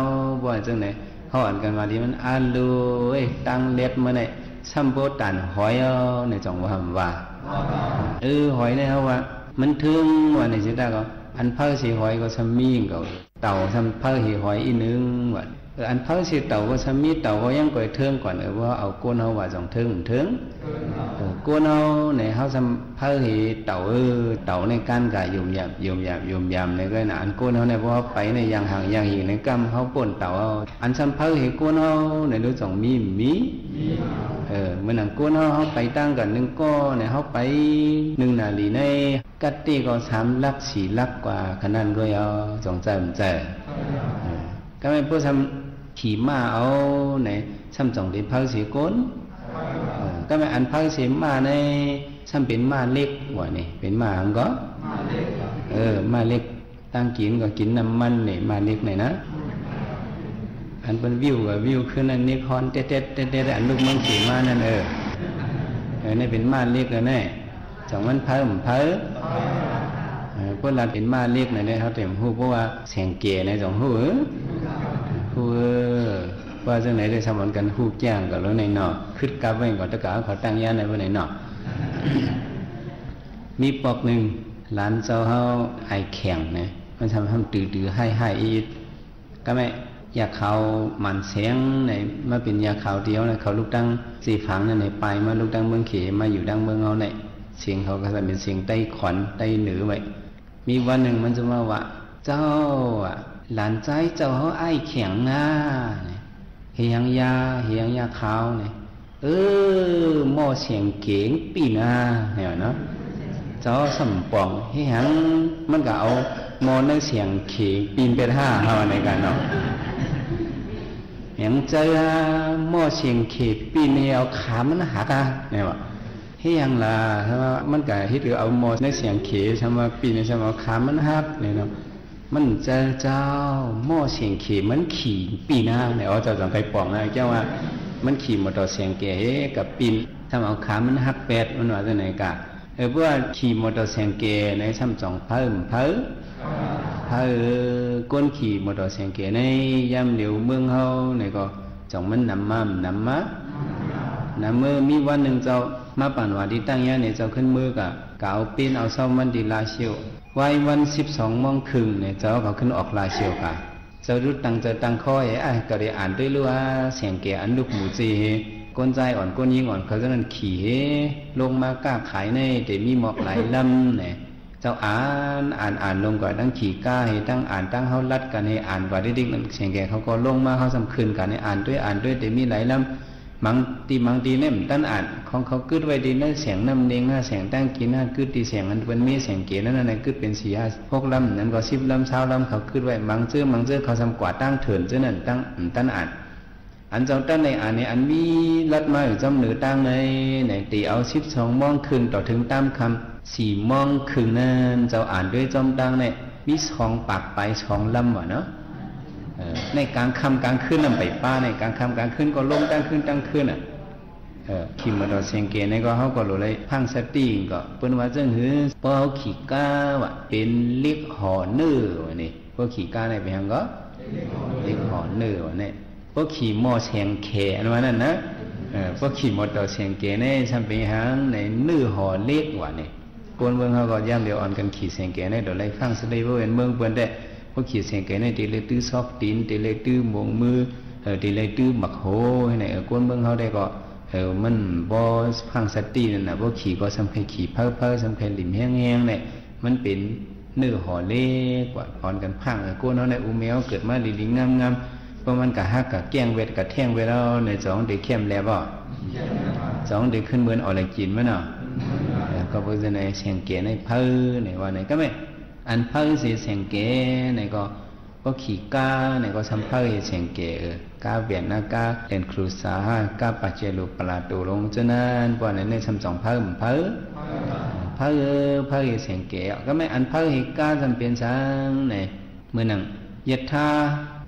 ว่าจังไหนเขาอ่านกันมาที่มันอาลูตั้งเล็ดมาเนี่ยซ้ำโบตันหอยในจังหวะว่าหอยเนี่ยเขาว่ามันทึ่งว่าในจิตตาก็อันเพ้อสีหอยก็ซ้ำมีก็ เต่าทำเพ้อหีหอยอีนึงว่าอันเพ้อสิเต่าก็ทำมีเต่าก็ยังก่อยเทิงก่อนว่าเอาก้นเฮาว่าสองเทิงก้นเฮาในเฮาทำเพ้อหีเต่าเต่าในก้านกายยุ่มยำในก็น่ะอันก้นเฮาในเพราะไปในอย่างห่างอย่างหิในกำเฮาป่นเต่าอันทำเพ้อหีก้นเฮาในรู้สองมีเมื่อหนังก้นเฮาไปตั้งกันนึงก็ในเฮาไป1 นาทีในกัดตีก็3 ลัก 4 ลักกว่าขนาดก็เอาสองใจก็ไม่พูดทำขี่ม้าเอาในซ้ำ2 ที่เพ้อสีก้นก็ไม่อันเพ้อสีม้าในซ้ำเป็นม้าเล็กว่านี่เป็นม้าหังก็ม้าเล็กตั้งกินก็กินน้ำมันนี่ม้าเล็กไหนนะอันเป็นวิวกับวิวขึ้นอันนี้คอนเต็ดอันลูกมังขี่ม้านั่นนี่เป็นม้าเล็กแล้วแน่2 วันเพ้อพวกเราเป็นม้าเล็กในเขาเต็มหูเพราะว่าแสงเก๋ใน2 หูว่าจังไหนได้สมานกันหูแจ้งกับรถในนอกขึ้นกลับไว้ก่อนตะกาเขาตั้งย่านในวันไหนนอกมีปอกหนึ่งหลานเจ้าเขาไอแข็งนะมันทำตื้อให้อีดก็ไม่ยาเขามันเสียงในมาเป็นยาเขาเดียวนะเขาลูกดัง4 ฝังนั่นในไปมาลูกดังเมืองเขมาอยู่ดังเมืองเอาเนี่ยเสียงเขาก็จะเป็นเสียงใต้ขอนใต้เหนือไว้มีวันหนึ่งมันจะมาว่าเจ้าหลานใจเจ้าเขาไอแข็งนะเฮียงยาขาวเนี่ยหม้อเสียงเก๋งปีนาเนี่ยเนาะเจ้าสมปองเฮียงมันก็เอาหม้อในเสียงเข็งปีนเป็น5เฮาในกันเนาะอย่างเจอหม้อเสียงเข็งปีนเนี่ยเอาขามันหักเนี่ยว่าเฮียงล่ะใช่ไหมมันก็ฮิตหรือเอาหม้อในเสียงเข็งใช่ไหมปีนใช่ไหมขามันหักเนี่ยเนาะมันเจ้าหม้อเสียงเข็มมันขี่ปีหน้าเนี่ยเจ้าจังไปปองนะเจ้าว่ามันขี่มอเตอร์เสียงเก๋กับปีนทำเอาขามันหัก8มันว่าจะไหนกะเพราะว่าขี่มอเตอร์เสียงเก๋ในซ้ำ2 เพ้อก้นขี่มอเตอร์เสียงเก๋ในย่ำเหลียวเมืองเฮาเนี่ยก็จ่องมันนำมือมีวันหนึ่งเจ้ามาปั่นว่าที่ตั้งย่าเนี่ยเจ้าขึ้นมือกะกเอาปีนเอาซ่อมมันดีลาเชียววัน12 โมงครึ่งเนี่ยเจ้าเขาขึ้นออกลาเชียวค่ะเจ้ารู้ตั้งข้อก็ได้อ่านด้วยรู้ว่าเสียงเก๋อันลูกหมูจีก้นใจอ่อนก้นยิงอ่อนเขาจะนั่นขี่ลงมากล้าขายในแต่มีหมอกหลายลำเนี่ยเจ้าอ่านลงก่อนตั้งขี่กล้าให้ตั้งอ่านตั้งเขาลัดกันให้อ่านว่าได้ดิ๊กเสียงเก๋เขาก็ลงมาเขาสำคืนกันให้อ่านด้วยแต่มีหลายลำบางทีเนี่ยมันตั้งอ่านของเขากึดไว้ดีนั่นเสียงน้ำเด้งเสียงตั้งกินกึดตีเสียงมันเป็นมีเสียงเก๋นั่นกึดเป็น4 6 ลำนั่นก็10 ลำ20 ลำเขากึดไว้บางเจื้อเขาทำกว่าตั้งเถินเจ้านั่นตั้งอ่านอันเจ้าตั้งในอ่านในอันมีลัดมาอยู่จำเหนือตั้งในตีเอา12 โมงครึ่งต่อถึงตามคำ4 โมงครึ่งนั่นเจ้าอ่านด้วยจำตั้งเนี่ยมี2 ปากไป2 ลำวะเนาะในกลางค่ำกลางคืนนำไปป้าในกลางค่ำกลางคืนก็ลงตั้งคืนขี่มอเตอร์ไซค์เก๋ในก็เขาก็รู้เลยพังสติก็เปิ้นว่าจังหือพอเขาขี่ก้าว่าเป็นเล็กหอเนื้อวะนี่พวกขี่ก้าในไปทางก็เล็กหอเนื้อวะนี่พวกขี่มอเสียงเขอันว่านั่นนะพวกขี่มอเตอร์ไซค์เก๋ในทำไปหางในเนื้อหอเล็กวะนี่คนเมืองเขาก็ย่ำเดียวอ่อนกันขี่เสียงเก๋ในโดยไล่ฟังสติว่าเป็นเมืองเปิ้นได้พวกขี่เสียงเก๋ในตีเลยตื้อซอกตีนตีเลยตื้อมงมือตีเลยตื้อหมักโหให้ในคนเมืองเขาได้ก็มันบ่พังสตินั่นน่ะบ่ขี่ก็สำคัญขี่เพ้อสำคัญหลิมแห้งๆเนี่ยมันเป็นเนื้อห่อเล็กกว่าอ่อนกันพังก้นเฮาในอุแมวเกิดมาลิงงามๆเพราะมันก็ฮักก็แกล้งเวทก็แท่งเวทแล้วใน2ได้เข้มแล้วบ่2ได้ขึ้นเหมือนออกแรงกินมั้ยเนาะก็บ่จะในเสียงเก๋ในเพ้อในว่าไหนก็ไม่อันเพ้อสิเสียงเก๋ในก็ขี่ก้าในก็สัมเพ้อเสียงเก๋ก้าเวียนนะก้าเล่นครูสาก้าปัจเจลุปลาตูลงจนั้นพวกนั้นใน2 เพ้อเสียงเก๋ก็ไม่อันเพ้อให้ก้าจำเป็นสังในเมื่อนั้นยัตถา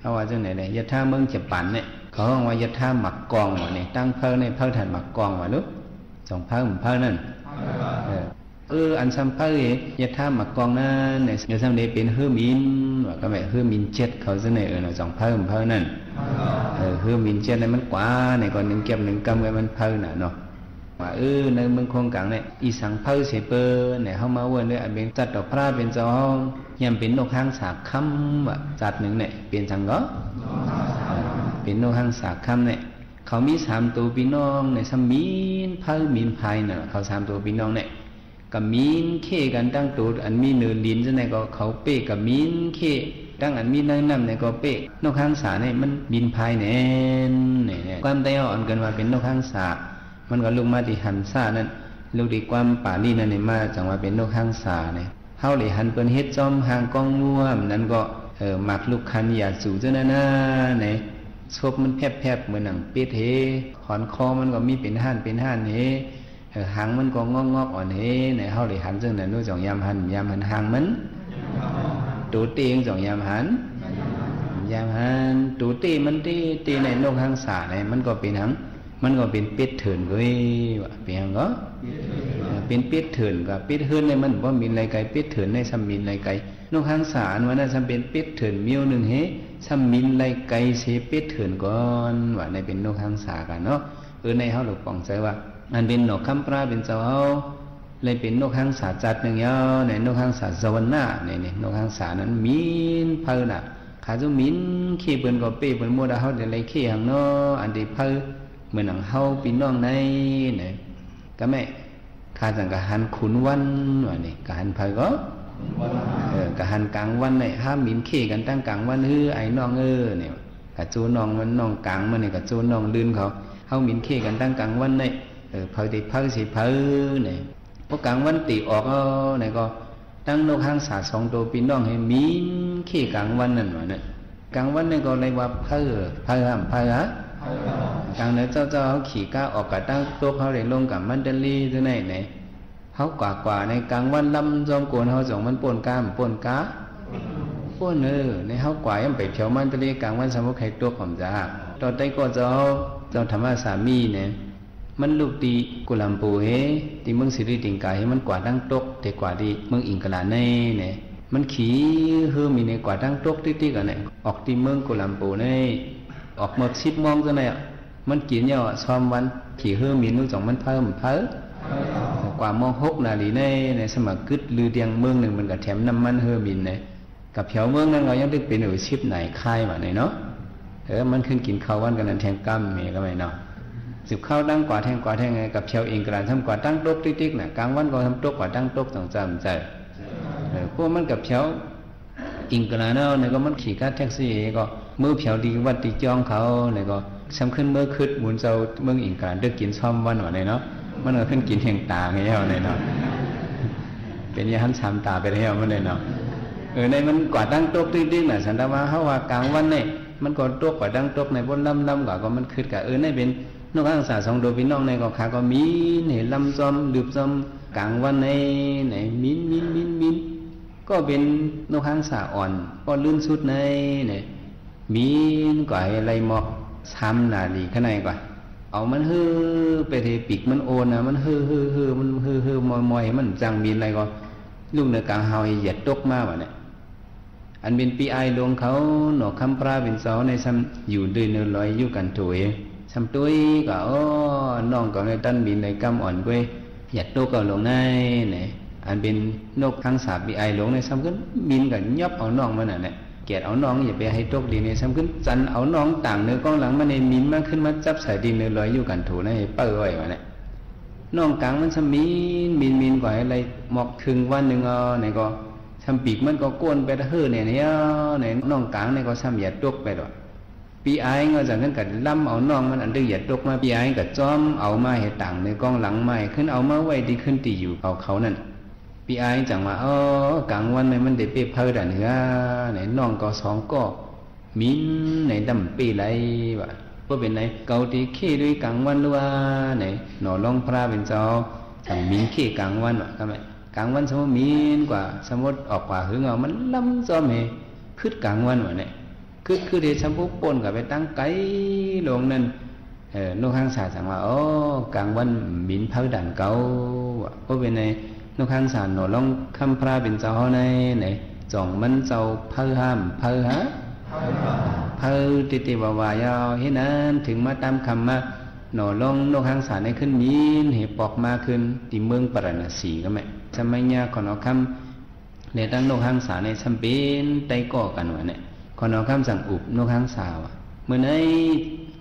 เอาว่าจังไหนเลยยัตถาเมืองญี่ปุ่นเนี่ยเขาบอกว่ายัตถาหมักกองว่าเนี่ยตั้งเพ้อในเพ้อถัดหมักกองว่าลูก2 เพ้อนั่นอันสัมเพ้อยัตถาหมักกองนั้นในเดี๋ยวสัมเดเป็นเฮือมินว่าก็ไม่เฮือมิน7เขาจะเนี่ย2 เพ้อนั่นเฮือมิน7ในมันกว่าในก่อน1 เก็บ1 กำไว้มันเพ้อน่ะเนาะ ว่าในเมืองคงกลางเนี่ยอีสังเผาเสเปอร์เนี่ยเขามาวันเนี่ยเป็นจัดดอกพระเป็นเจ้ายังเป็นนกหางสาคำว่าจัดหนึ่งเนี่ยเป็นจังก็เป็นนกหางสาคำเนี่ยเขามี3 ตัวพี่น้องในสมีนเผามีนพายเนี่ยเขา3 ตัวพี่น้องเนี่ยกับมีนเข่กันตั้งตัวอันมีเนื้อลิ้นจะไหนก็เขาเป๊ะกับมีนเข่ตั้งอันมีน้ำเนี่ยก็เป๊ะนกหางสาเนี่ยมันบินพายเนี่ยความได้อ่อนกันว่าเป็นนกหางสามันก็ลงมาที่หันซ่านั่นลูกดีความป่าลี่นั่นเนี่ยมาจังว่าเป็นนกหางสาเนี่ยเฮาเลยหันเปิ้นเฮ็ดจอมหางกองง่วมนั่นก็หมักลูกคันอย่าสู่จังนั้นนะเนี่ยซบมันแผบๆเหมือนหนังเป็ดเฮหอนคอมันก็มีเป็นห่านเฮหางมันก็งอกอ่อนเฮเนี่ยเฮาเลยหันจังนั้นนู้จ่องยามหันหางมันตูเตียงจ่องยามหันตูตีมันตีในนกหางสาเนี่ยมันก็เป็นหางมันก็เป็นเป็ดเถื่อนก็ว่าเป็นหยังก็เป็นเป็ดเถื่อนกับเป็ดเถื่อนในมันบ่มีอะไรไกลเป็ดเถื่อนในซ้ำมีอะไรไกลนกหางสาอันว่าน่ะซ้ำเป็นเป็ดเถื่อนเมียวนึงเฮซ้ำมีอะไรไกลเสเป็ดเถื่อนก่อนว่าในเป็นนกหางสากันเนาะในเฮาหลวงปองใจว่าอันเป็นนกคำปลาเป็นเจ้าเฮาเลยเป็นนกหางสาจัดนึงยาวในนกหางสาสวรรณะนี่นกหางสานั้นมีนเพิ่นน่ะขาจุมินขี้เปิ้นก็เป้เปิ้นมัวดาเฮาได้เลยขี้หังเนาะอันที่เพิ่นเหมือนหนังเฮาพี่น้องในเนี่ยก็แม่ข้าจังกะหันขุนวันว่านี่กะหันไผก็กะหันกลางวันเนี่ยห้ามมินเขกันตั้งกลางวันไอ้น้องเนี่ยกะโจน้องมันน้องกลางมันเนี่ยกะโจน้องลื่นเขาเฮามินเขกันตั้งกลางวันเนี่ยเผาติเผาสิเผาเนี่ยพวกกลางวันตีออกเนี่ยก็ตั้งนกหางสา2 ตัวพี่น้องให้มินเขกลางวันนั่นว่าเนี่ยกลางวันเนี่ยก็เลยว่าเผาฮะกลางเนี่ยเจ้าเขาขี่ก้าออกกับตั้งตัวเขาเลยลงกับมันเดลีตัวไหนเนี่ยเขากว่าในกลางวันลำจอมโกนเขาส่งมันป่นกาป่นในเขากว่ายังไปเที่ยวมันเดลีกลางวันสมมติใครตัวผมจะตอนใต้ก็เจ้าธรรมะสามีเนี่ยมันลูกตีกุลัมปูเฮที่เมืองสิริติงกายให้มันกว่าตั้งตกแต่กว่าที่เมืองอิงกลาเนี่ยมันขี่มีในกว่าตั้งตกติ๊กกันเนี่ยออกที่เมืองกุลัมปูเนี่ยออกหมด10 โมงจังได๋มันกินยอซ้อมวันขี่มีนู้จ่องมันเพิ่มกว่ามอง6 นาทีในสมัครกึดลือเดียงเมืองนึงมันก็แถมน้ำมันมีนเนี่ยกับแถวเมืองนั้นก็ยังได้เป็นชิปไหนค่ายมาเนาะมันขึ้นกินข้าววันกันนั้นแทงกำก็ไม่เนาะสิบข้าวตั้งกว่าแทงไงกับแถวเองกระทำกว่าตั้งตกติ๊กน่ะกลางวันก็ทำตกกว่าตั้งตกต้องจำใจพวกมันกับแถวอิงกลาเนาะเนี่ยก็มันขี่กัดแท็กซี่ก็มือเผียวดีวัดตีจองเขาเนี่ยก็ซ้ำขึ้นเมื่อคืนหมุนเจ้าเมืองอิงกลาเด็กกินซ้อมวันว่าเนี่ยเนาะมันก็ขึ้นกินแห่งตาไงเนี่ยเนาะเป็นยาหันซ้ำตาไปแล้วมันเลยเนาะในมันกว่าตั้งโต๊ะติ๊กๆน่ะสันตว่าเขาว่ากลางวันเนี่ยมันก็โต๊ะกว่าตั้งโต๊ะในบนลำกว่าก็มันคืดกับในเป็นนกหางสา2 ตัวพี่น้องในก็ขาก็มีเนี่ยลำจอมดืบจอมกลางวันในมินก็เป็นนกหางสาอ่อนก็ลื่นสุดในเนี่ยมีนกว่าอะไรหมอก3 นาทีข้างในกว่าเอามันไปเทปีกมันโอนนะมันมันมอยมันจังมีอะไรก็ลูกเนื้อกลางเฮาเหยียดตกมากว่ะเนี่ยอันเป็นปีไอลงเขาหนอกคำปลาเป็นเสาในซ้ำอยู่ด้วยเนื้อลอยอยู่กันถุยซ้ำตุ้ยก็น้องก็ในตั้นบินในกำอ่อนกวยเหยียดตกก็ลงในเนี่ยอันเป็นนกหางสาปีไอลงในซ้ำก็บินกันยับเอาน้องมันน่ะเนี่ยเกียดเอาน้องอย่าไปให้ตกดินในซ้ำขึ้นจันเอาน้องต่างเนื้อกล้องหลังมันในมินมากขึ้นมาจับใส่ดินเนื้อลอยอยู่กันถูในเปิ้ลไว้มาเนี่ยน้องกลางมันซ้ำมินกว่าอะไรหมอกถึงวันหนึ่งเนี่ยก็ซ้ำปีกมันก็ก้นไปตะเนี่ยน้องกลางเนี่ยก็ซ้ำเหยียดตกไปด้วยปีไอ้ก็จากนั้นกับล่ำเอาน้องมันอันเดียเหยียดตกมาปีไอ้กับจ้อมเอามาให้ต่างเนื้อกล้องหลังไม้ขึ้นเอามาไว้ดีขึ้นตีอยู่เขานั่นปีไอจังว่ากลางวันเนี่ยมันได้เปเพิ่ดันเหือไหนน้องก็2ก็มินไหนดำปีไรวะก็เป็นไหนเกาตีขี้ด้วยกลางวันด้วยไหนหนอลองพระเป็นเจ้าทำมินขี้กลางวันวะทำไมกลางวันสมมติมินกว่าสมมติออกกว่าหึงเอามันล้ำจอมเฮคืดกลางวันวะเนี่ยคือเดี๋ยวสมมติปนกับไปตั้งไกลลงนั่นนกหางสาจังว่ากลางวันมินเพิ่ดันเกาก็เป็นไหนนกหางสาหนอลองคำพระเป็นเจ้าในจ่องมันเจ้าเพิ่ห้ามเพิ่ฮะเพิ่ติวาวายาวเห็นนั้นถึงมาตามคำมา หนอลองนกหางสาในขึ้นมีนเหปอกมาขึ้นที่เมืองปรณสีก็ไหมสมัยยาขอนอคำในตั้งนกหางสาในชั้นเป็นไตก่อกันวะเนี่ยขอนอคำสั่งอุบนกหางสาวะเมื่อไหน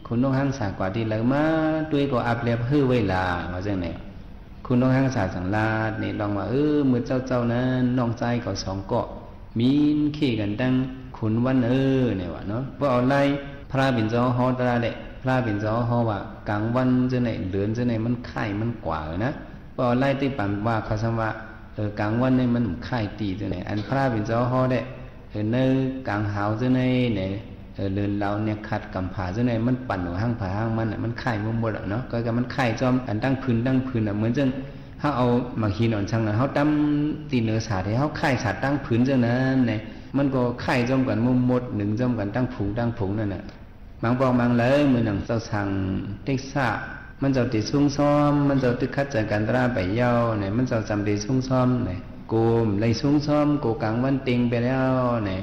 คุณนกหางสากว่าที่เหลือมาด้วยก็อับเลียบฮื้อเวลาว่าจังไหนคุณนกหางสาสังลาดนี่ลองว่ามือเจ้านั้นน้องใจก็สองเกาะมีนขี้กันตั้งขุนวันเนี่ยวะเนาะเพราะเอาไล่พระบินจอฮอตราเดะพระบินจอฮอว่ากลางวันจังไหนเดือนจังไหนมันไข่มันกว่านะเพราะเอาไล่ที่ปั่นว่าเขาสมว่ากลางวันเนี่ยมันไข่ตีจังไหนอันพระบินจอฮอเดะในกลางหาวจังไหนเนี่ยเดินเราเนี่ยขัดกำผาจังไหนมันปั่นหัวห้างผาห้างมันไข่มุมหมดเนาะก็มันไข่จอมอันตั้งพื้นเหมือนจังเขาเอามาหินอ่อนช่างนั้นเขาตั้มตีเนื้อสาที่เขาไข่สาตั้งพื้นจังนั้นเนี่ยมันก็ไข่จอมกันมุมหมดหนึ่งจอมกันตั้งผงนั่นน่ะบางปองบางเลยมือหนังเจ้าสั่งเท็กซ่ามันจะติดซุ้งซ้อมมันจะติดคัดจากการตราไปเย้าเนี่ยมันจะจำติดซุ้งซ้อมเนี่ยโกมเลยซุ้งซ้อมโกกลางวันเต็งไปแล้วเนี่ย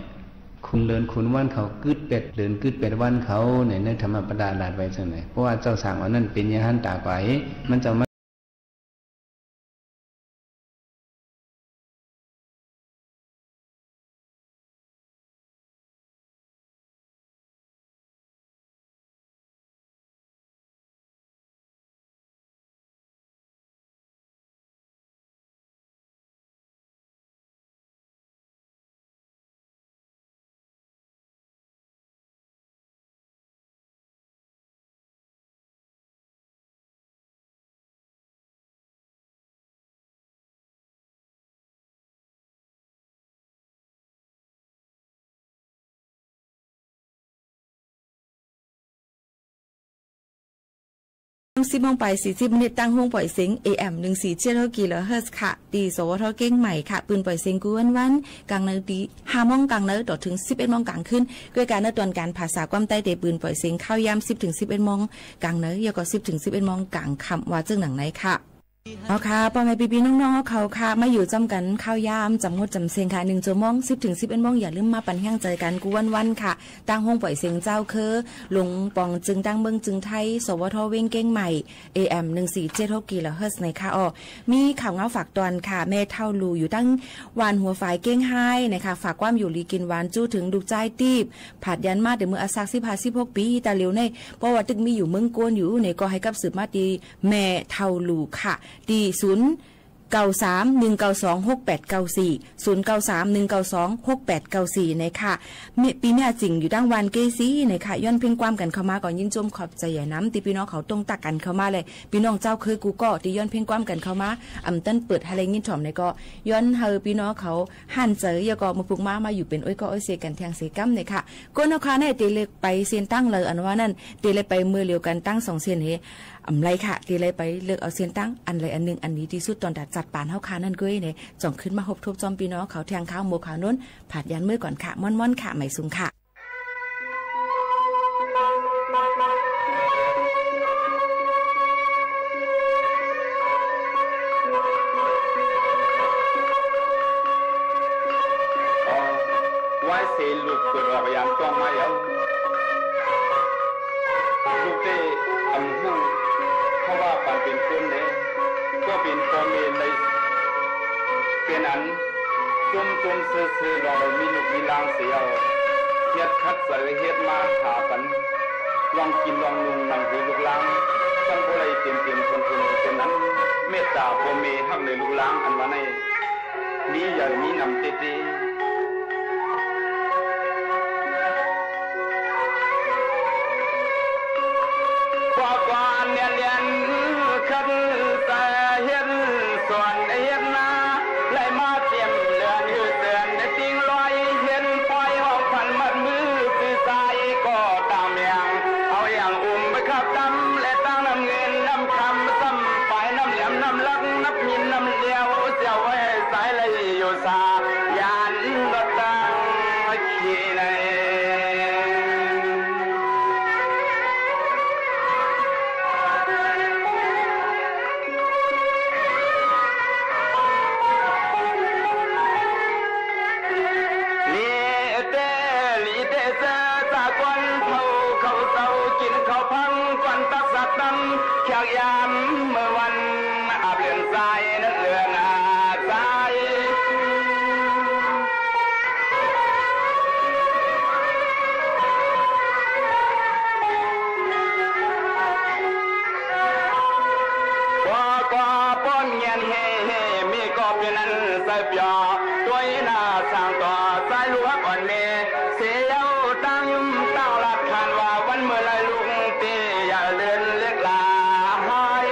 คุณเดินคุณวันเขากึดเป็ดเดินกึดเป็ดวันเขาเนี่ยในธรรมปดาลาดไว้จังไหนเพราะว่าเจ้าสั่งว่านั่นเป็นยาหันตาไว้มันจะ10 โมงไป 40 นาทีตั้งห้องปล่อยเสียง AM 147 กิโลเฮิรตซ์ค่ะตีสวทเก้งใหม่ค่ะปืนปล่อยเสียงกวนวันกลางเนื้อตี5 โมงกลางเนื้อต่อถึง 11 โมงกลางขึ้นด้วยการเนื้อตอนการภาษาความใต้เตปืนปล่อยเสียงเข้ายาม 10 ถึง 11 โมงกลางเนื้อยาวก็ 10 ถึง 11 โมงกลางคำว่าจึงหนังไหนค่ะเอาค่ะพ่อแม่พี่ๆน้องๆเขาค่ะมาอยู่จำกันข้าวยามจำงดจำเสียงค่ะ1 ชั่วโมง 10 ถึง 11 โมงอย่าลืมมาปั่นแห้งใจกันกูวันๆค่ะตั้งห้องปล่อยเสียงเจ้าคือหลงปองจึงตั้งเมืองจึงไทยสวทเว้งเก้งใหม่ AM 147 กิโลเฮิรตซ์ในค่ะมีข่าวเงาฝากตอนค่ะแม่เท่าลูอยู่ตั้งวานหัวฝ่ายเก้งไห้นะคะฝากความอยู่ลีกินหวานจู้ถึงดูใจตีบผัดยันมาแต่เมื่ออาซัก16 ปีแต่เร็วในเพราะว่าตึกมีอยู่เมืองกวนอยู่ในก็ให้กับสืบมาตีแม่เท่าลูค่ะดี093-192-6894 ในค่ะปีแม่จริงอยู่ดังวันเกซีในค่ะย้อนเพ่งความกันเข้ามาก่อนยินจมขอบใจใหญ่น้ำตีพี่น้องเขาตรงตักกันเข้ามาเลยพี่น้องเจ้าคือกูก็ตีย้อนเพ่งความกันเข้ามาต้นเปิดให้เลยยินถ่อมในก็ย้อนเฮอพี่น้องเขาหันเจอยก็มาปลุกมาอยู่เป็นอ้อยก็อ้อยเสียกันแทงเสียกัมในค่ะก้นเอาคาในตีเล็กไปเซียนตั้งเลยอันว่านั่นตีเลยไปมือเลียวกันตั้ง2 เซียนเฮไรค่ะตีเลยไปเลือกเอาเซียนตั้งอันไรอันหนึ่งอันนี้ที่สุดตอนจัดปานเฮาคานั่นก้อยเนี่ยจ่องขึ้นมาหบทบจอมปีน้องเขาแทงข้าวโมขาวน้นผัดยันมือก่อนค่ะม่อนๆค่ะไม่สูงค่ะไว้เสลูกเกิดออกยามต้องมาแล้วลูกได้อำหูเพราะว่าปันเป็นคนเนี่ยก็เป็นพ่อแม่ในเป็นอันจมซื่อๆเรามีลูกมีลางเสียวเฮ็ดคัดใส่เฮ็ดมาหากันลองกินลองนุ่งนั่งคือลูกลางตั้งบ่ได้เต็มคนเป็นนั้นเมตตาพ่อแม่ฮักในลูกลางอันว่าในนี้อย่ามีนำเตๆเรียนคัดแต่เฮ็ดส่วนเฮ็ดนาไล่มาเตรียมเรือนอยู่เตือนได้ติ้งลอยเห็นปล่อยห้องพันมัดมือคือสายก็ตามอย่างเอาอย่างอุ้มไปขับดำและตั้งน้ำเงินน้ำคำซ้ำฝ่ายน้ำเหลี่ยมน้ำลักนับมินน้ำเลี้ยวเสียวไว้สายเลยอยู่สายาน ามเมื่อวันอาบเลือนทรายนั้นเลือนอาทรายก็ป้อนเงียนเฮมีก็เป็นนั้นใส่เปียด้วยหน้าสร้างต่อสายลูกอ่อนเมเสียวตั้งยุ่มตั้งหลักคันว่าวันเมื่อไรลุงเตี้ยอย่าเดินเล็กลาหาย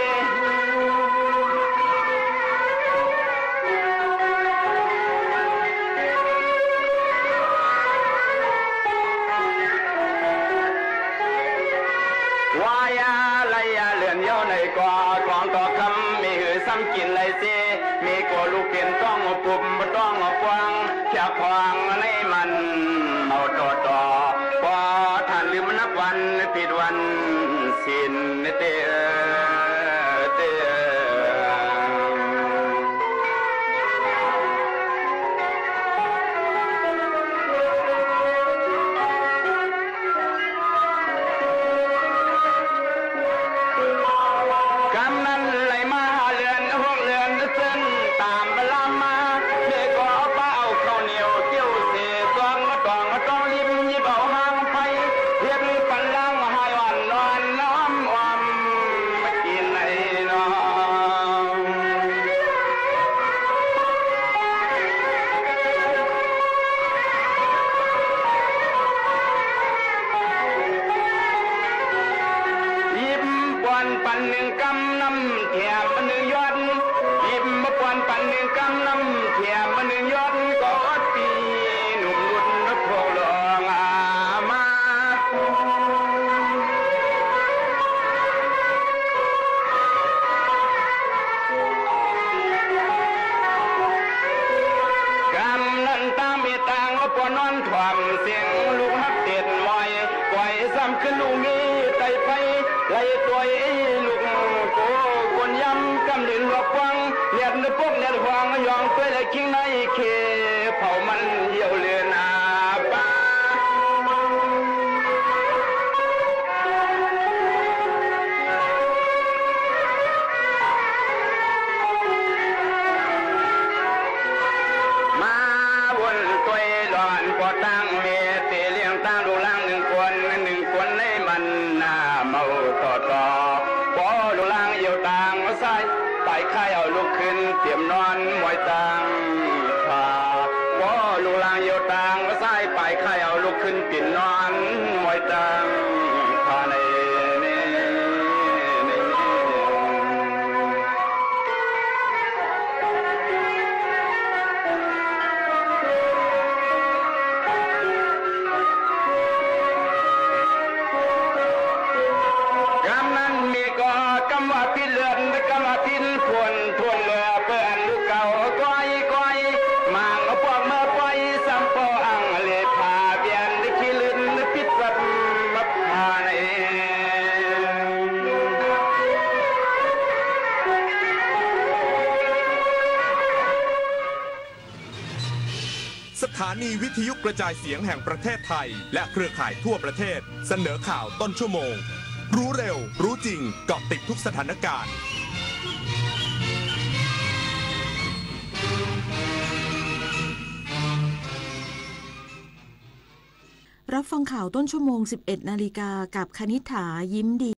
วายาไรยาเลือนเย้าในก่อของต่อคำมีหือซ้ำกินไรเสมีก็ลูกเป็นต้องปุ่มต้องกวางแค่ควางในมันเมาต่อพอท่านลืมนับวันผิดวันสิ้นเตปันหนึ่งกำน้ำเทียมมันหนึ่งยอดยิบมาปวนปันหนึ่งกำน้ำเทียมมันหนึ่งยอดก็ตีหนุ่มรุ่นนักโผล่ลองมากำนั้นตามมีต่างปวนนอนถ่วมเสียงลูกฮักเด็ดลอยปล่อยซ้ำขึ้นลูกมีไตไฟไล่ตัวลูกโกคนย้ำกำลินหัวฟังเลียดนึกพวกเลียดหวางยองตัวและคิงในเคเผามันเหี่ยวเลือนอาป้ามาบนตัวหลอนปอตั้งเมตเลี้ยงตั้งดูล่างหนึ่งคนในมันน่าเมาต่อพอดูล่างเยี่ยวต่างใส่ไต่ไข่เอาลุกขึ้นเตรียมนอนมวยต่างขาพอดูล่างเยี่ยวต่างใส่ไต่ไข่เอาลุกขึ้นเตรียมนอนมวยต่างขาในสถานีวิทยุกระจายเสียงแห่งประเทศไทยและเครือข่ายทั่วประเทศเสนอข่าวต้นชั่วโมงรู้เร็วรู้จริงเกาะติดทุกสถานการณ์รับฟังข่าวต้นชั่วโมง 11 นาฬิกากับคณิษฐายิ้มดี